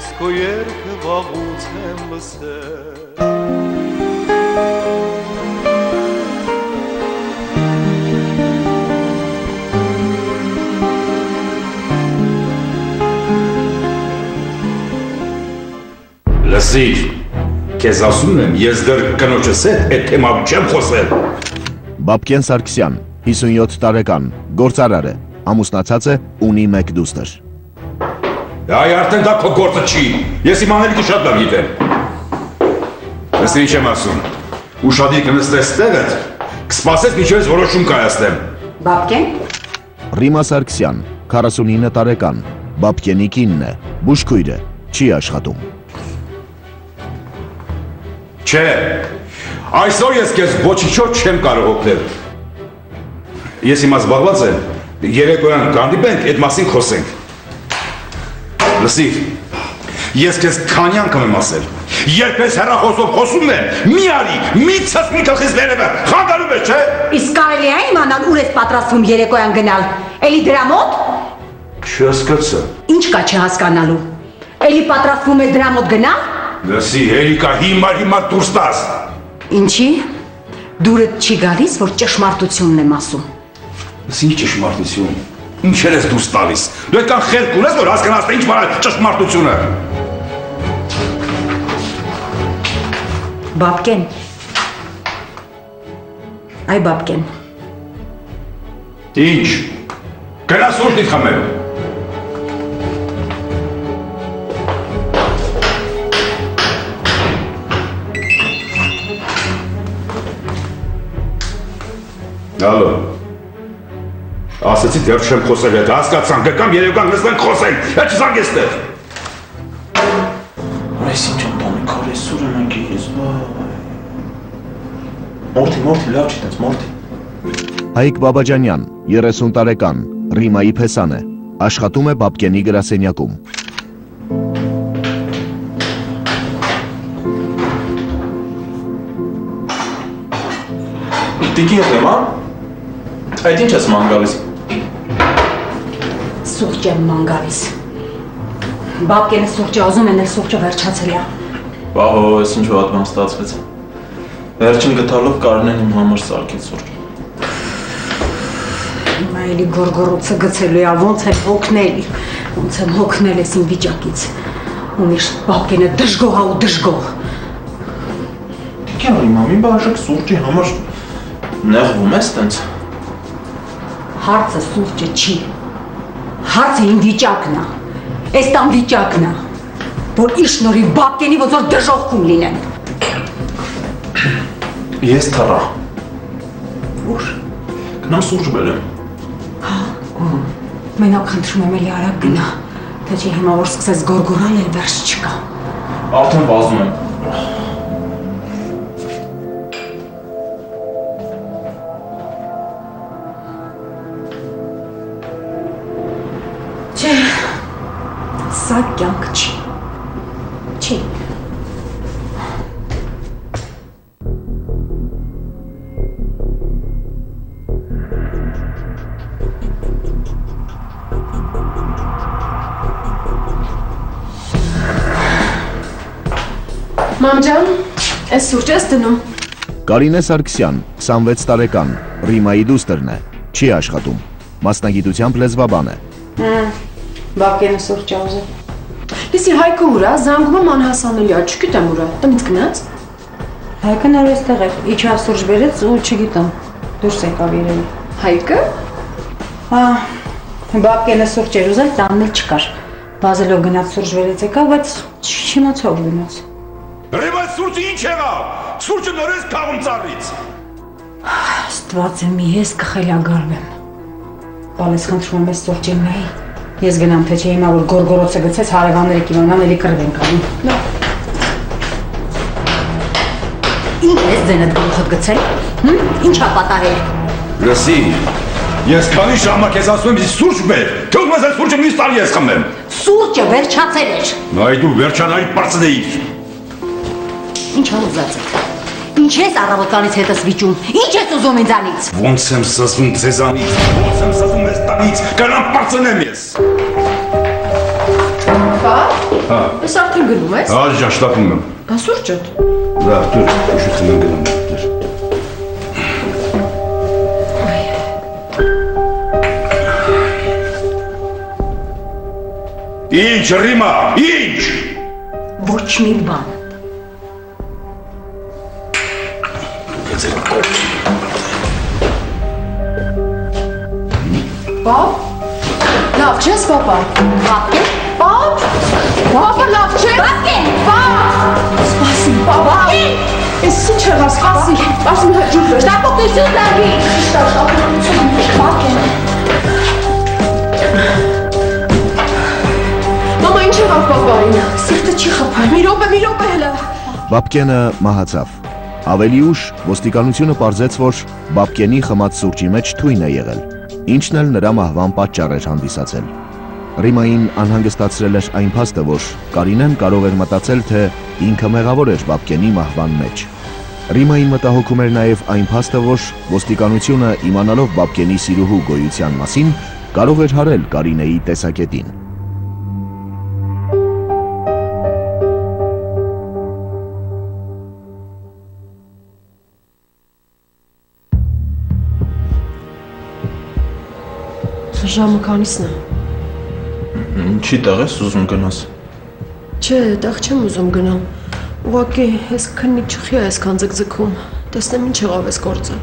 ես քո երգը վաղուց եմ լսել Լսիր, քեզ ասում եմ, ես դեռ կնոջս հետ այդ թեմայով չեմ խոսել։ Բաբկեն Սարգսյան, 57 տարեկան, գործարար է, ամուսնացած է, ունի 1 դուստր։ Այ արդեն դա քո գործը չի, ես իմ անելիքը շատ լավ գիտեմ։ Լսիր ինչ եմ ասում, ուշադիր կնստես տեղդ, կսպասես մինչև ես որոշում կայացնեմ։ Բաբկեն։ Ռիմա Սարգսյան, 49 տարեկան, Բաբկենի կինն է, բուժքույր է, չի աշխատում։ Չէ, այսօր ես քեզ ոչինչով չեմ կարող օգնել։ Ես հիմա զբաղված եմ, երեկոյան կհանդիպենք, այդ մասին խոսենք։ Լսիր, ես քեզ քանի անգամ եմ ասել, երբ ես հեռախոսով խոսում եմ, մի արի, մի ցած մի գլխից վերևը, խանգարում ես, չէ՞։ Իսկ կարելի է իմանալ ուր ես պատրաստվում երեկոյան գնալ։ Էլի դրա մոտ։ Չհասկացա։ Ինչ կա չհասկանալու։ Էլի պատրաստվում ես դրա մոտ գնալ։ Լսի, հերիկա հիմա դուրս տաս։ Ինչի։ Դուրդ չի գալիս, որ ճշմարտությունն եմ ասում։ Լսի, ճշմարտություն։ Ինչեր ես դուրս տալիս։ Դու այդքան խելք ունես, որ հասկանաս, թե ինչ բան է ճշմարտությունը։ Բաբկեն։ Այ Բաբկեն։ Ինչ։ Գնա սուրճ խմել։ Ալո, ասեցի դեռ չեմ խոսել հետ, հասկացան, գկամ երևկան նստենք խոսենք, հետ չզանգ ես տեղ։ Այս ինչ ընտանի քարես սուրը մենք ես, Մորթի, լավ չի տենց, Մորթի։ Հայկ Բաբաջանյան, 30 տարեկան, Ռիմայի փեսան է, աշխատում է Բաբկենի գրասենյակում։ Տիկի հետ եմ, այդ ինչ ես ման գալիս։ Սուրճ եմ ման գալիս։ Բաբկենը սուրճը ուզում են, էլ սուրճը վերջացել է։ Բահո, ես ինչ վատ բան ստացվեց։ Վերջին գտալով Կարինեն իմ համար սարքեց սուրճ։ Հիմա էլի գորգորոցը գցելու է, ոնց եմ հոգնել ես իմ վիճակից։ Ու միշտ Բաբկենը դժգոհ ու դժգոհ։ Տիկի արի, մամի բաժակ սուրճի համար նեղվում ես տենց։ Հարցը սուրճը չի, հարցը իմ վիճակն է, այս տան վիճակն է, որ իր շնորհիվ Բաբկենի ոնց որ դժոխքում լինեն։ Ես թռա։ Ուր։ Գնամ սուրճ բերեմ։ Մենակ խնդրում եմ էլի արագ գնա, թե չէ հիմա որ սկսես գորգորալ էլ վերջ չկա։ Արդեն վազում եմ։ Սա կյանք չի։ Չի։ Մամ ջան, այս սուրճը ես դնում։ Կարինե Սարգսյան, 26 տարեկան, Ռիմայի դուստրն է, չի աշխատում, մասնագիտությամբ լեզվաբան է։ Բաբկենը սուրճը ուզել։ Լսի, Հայկը ուր է, զանգում եմ անհասանելի է, չգիտեմ ուր է, տնից գնաց։ Հայկը նոր էստեղ է, իջավ սուրճ բերեց ու չգիտեմ, դուրս եկավ երևի։ Հայկը։ Բաբկենը սուրճ էր ուզել, տանն էլ չկար։ Վազելով գնաց սուրճ բերեց եկավ, բայց չիմացա ուր գնաց։ Ռիմա սուրճը ինչ եղավ, սուրճը նորից քաղում ծառից։ Աստված եմ, ես կխելագարվեմ։ Բալես խնդրում եմ ես սուրճ իմեի։ Ես գնամ, թե չէ հիմա որ գորգորոցը գցեց, հարևանները կիմանան, էլի կռվենք անում։ Ինչ ես ձենդ գլուխդ գցել, ինչա պատահել։ Լսի, ես քանի ժամանակ ես ասում եմ սուրճ բեր, թե ուզում ես սուրճը մյուս տարի ես խմեմ։ Սուրճը վերջացել էր։ Այ դու վերջանալի պարծնեիր։ Ինչ ուզած եք։ Ինչ ես առավոտանից հետս վիճում, ինչ ես ուզում ինձանից։ Ոնց եմ սազում ձեզանից, ոնց եմ սազում ես տանից, կանամ պարծնեմ ես։ Բա, Հա։ Ես արդեն գնում ես։ Հա, ջաշտապում եմ։ Բա սուրճը։ Դա դուր, ուշություն եմ գնում։ Ինչ, Ռիմա, ինչ։ Ոչ մի բան։ Պապ։ Լավ չես, պապա։ Բապկեն։ Պապ։ Պապա լավ չէ։ Բապկեն։ Պապ։ Սպասի, պապա։ Ես ինչ եղա, սպասի։ Սպասի մի հաջուր բեր։ Շտապօգնություն դարի։ Շտապօգնություն։ Բապկեն։ Մամա ինչ եղավ պապային։ Սիրտը չի խփան։ Մի րոպե հլը։ Բաբկենը մահացավ։ Ավելի ուշ ոստիկանությունը պարզեց, որ Բաբկենի խմած սուրճի մեջ թույն է եղել, ինչն էլ նրա մահվան պատճառ էր հանդիսացել։ Ռիմային անհանգստացրել էր այն փաստը, որ Կարինեն կարող էր մտածել, թե ինքը մեղավոր էր Բաբկենի մահվան մեջ։ Ռիմային մտահոգում էր նաև այն փաստը, որ ոստիկանությունը, իմանալով Բաբկենի սիրուհու գոյության մասին, կարող էր հարել Կարինեի տեսակետին։ Ժամը քանիսն է։ Ինչի տեղ ես ուզում գնաս։ Չէ, տեղ չեմ ուզում գնամ։ Ուղղակի ես քննի չխի այսքան ձգձգում։ Տեսնեմ ինչ եղավ այս գործը։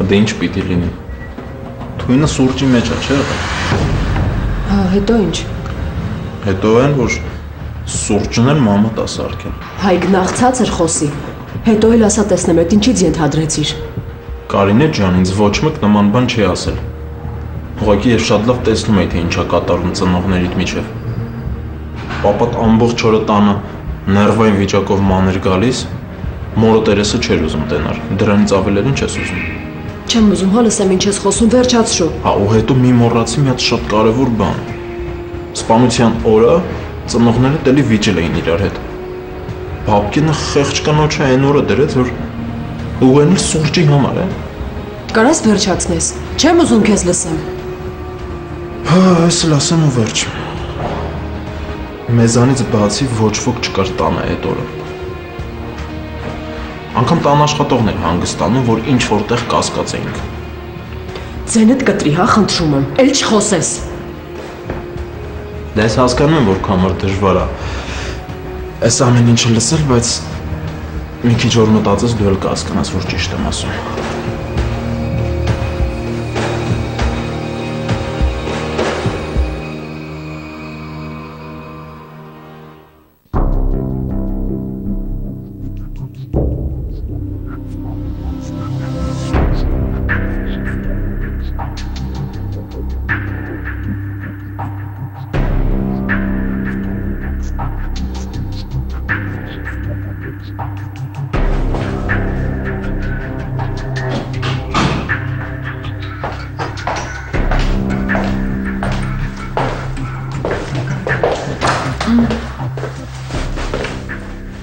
Դե ինչ պիտի լինի։ Թույնը սուրճի մեջ է, չէ՞։ Հա, հետո ինչ։ Հետո այն, որ սուրճն էլ մամադ ասա արկել։ Հայ գնացած էր խոսի։ Հետո էլ ասա տեսնեմ, այդ ինչից ենթադրեցիր։ Կարինե ջան, ինձ ոչ մեկ նման բան չի ասել։ Ուղղակի ես շատ լավ տեսնում եի, թե ինչա կատարում ծնողներիդ միջև։ Պապատ ամբողջ օրը տանը ներվային վիճակով մանր գալիս, մորը տերեսը չէր ուզում տենար։ Դրանից ավել ինչ ես ուզում։ Չեմ ուզում, հա լսեմ ինչ ես խոսում, վերջացրու։ Հա, ու հետո մի մոռացի մի հատ շատ կարևոր բան։ Սպանության օրը ծնողները տելի վիճել էին իրար հետ։ Բաբկենը խեղճ կանոջը այն օրը դրեց, որ ուղենի սուրճի համար է։ Կարաս վերջացնես։ Չեմ ուզում քեզ լսեմ։ Հա, այս էլ ասեմ ու վերջ։ Մեզանից բացի ոչ ոք չկար տանը այդ օրը։ Անգամ տան աշխատողներ հանգստանում, որ ինչ որտեղ կասկած էինք։ Ձենդ կտրի, հա, խնդրում եմ։ Էլ չխոսես։ Դե ես հասկանում եմ, որ քո համար դժվար է այս ամեն ինչը լսել, բայց մի քիչ օր մտածես դու էլ կհասկանաս, որ ճիշտ եմ ասում։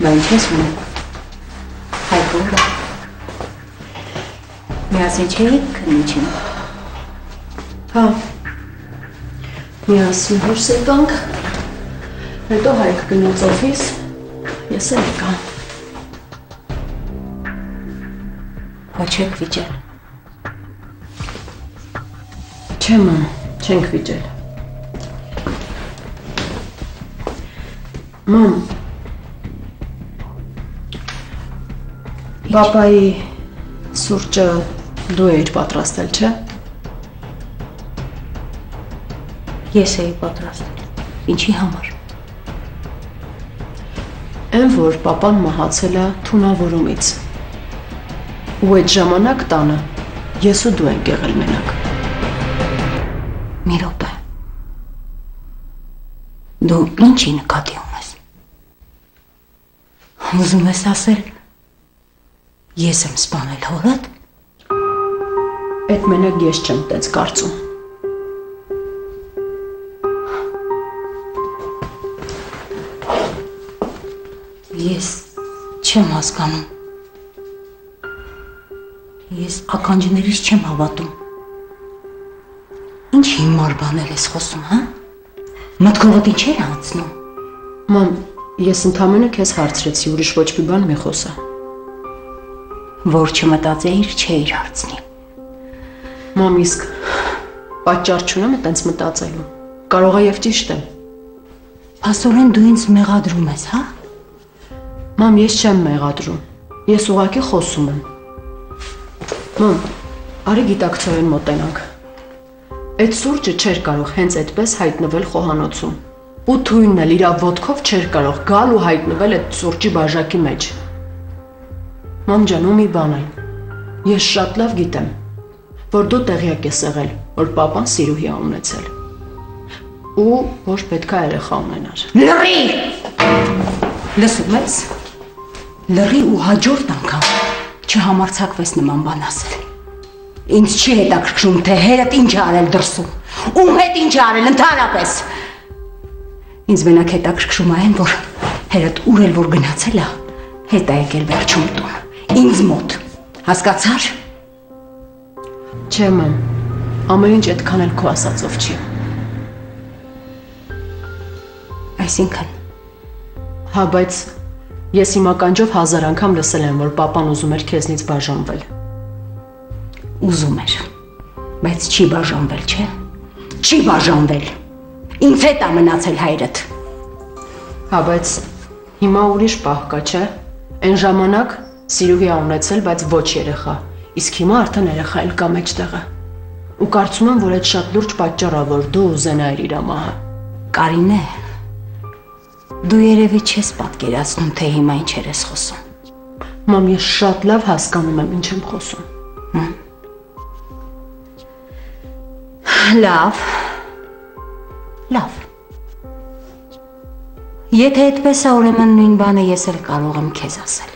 Բա ինչ ես ունում։ Հայկորա։ Միասին չէի քնի չեմ։ Հա։ Միասին հորս եկանք, հետո Հայկ գնաց օֆիս, ես էլ եկա։ Ոչ եք վիճել։ Չէ մամ, չենք վիճել։ Մամ, Պապայի սուրճը դու էիր պատրաստել, չէ։ Ես էի պատրաստել։ Ինչի համար։ Այն որ պապան մահացել է թունավորումից։ Ու այդ ժամանակ տանը ես ու դու ենք եղել մենակ։ Մի րոպե։ Դու ինչի նկատի ունես։ Ուզում ես ասել, ես եմ սպանել հորդ։ Այդ մենակ ես չեմ տենց կարծում։ Ես չեմ հասկանում։ Ես ականջներից չեմ հավատում։ Ինչ հիմար բաներ ես խոսում, հա։ Մտքովդ ինչ էր անցնում։ Մամ, ես ընդամենը քեզ հարցրեցի, ուրիշ ոչ մի բան մի խոսա։ Որ չմտածեիր, չէիր հարցնի։ Մամ, իսկ պատճառ չունեմ այտենց մտածելու։ Կարող է եւ ճիշտ եմ։ Փաստորեն դու ինձ մեղադրում ես, հա։ Մամ, ես չեմ մեղադրում։ Ես ուղղակի խոսում եմ։ Մամ, արի գիտակցորեն մոտենանք։ Այդ սուրճը չէր կարող հենց այդպես հայտնվել խոհանոցում։ Ու թույնն էլ իր ոտքով չէր կարող գալ ու հայտնվել այդ սուրճի բաժակի մեջ։ Մամ ջան, ու մի բան այն։ Ես շատ լավ գիտեմ, որ դու տեղյակ ես եղել, որ պապան Սիրուհի ա ունեցել։ Ու որ պետք է երեխա ունենար։ Լռի։ Լսում ես։ Լռի ու հաջորդ անգամ չհամարձակվես նման բան ասել։ Ինձ չի հետաքրքրում, թե հերդ ինչ է արել դրսում, ում հետ ինչ է արել ընդհանրապես։ Ինձ մենակ հետաքրքրում է այն, որ հերդ ուր էլ որ գնացել է, հետ է եկել վերջում տուն, ինձ մոտ, հասկացար։ Չէ, մամ, ամեն ինչ այդքան էլ քո ասածով չի։ Այսինքն։ Հա, բայց ես իմ ականջով 1000 անգամ լսել եմ, որ պապան ուզում էր քեզնից բաժանվել։ Ուզում էր, բայց չի բաժանվել, չէ։ Չի բաժանվել։ Ինձ հետ է մնացել հայրդ։ Հա, բայց հիմա ուրիշ պահ կա, չէ։ Այն ժամանակ Սիրուհի ա ունեցել, բայց ոչ երեխա։ Իսկ հիմա արդեն երեխա էլ կա մեջտեղը։ Ու կարծում եմ, որ այդ շատ լուրջ պատճառ ա, որ դու ուզենայիր իր մահը։ Կարինե, դու երևի չես պատկերացնում, թե հիմա ինչ ես խոսում։ Մամ, ես շատ լավ հասկանում եմ ինչ եմ խոսում։ Լավ։ Լավ։ Եթե այդպես է, ուրեմն նույն բանը ես էլ կարող եմ քեզ ասել։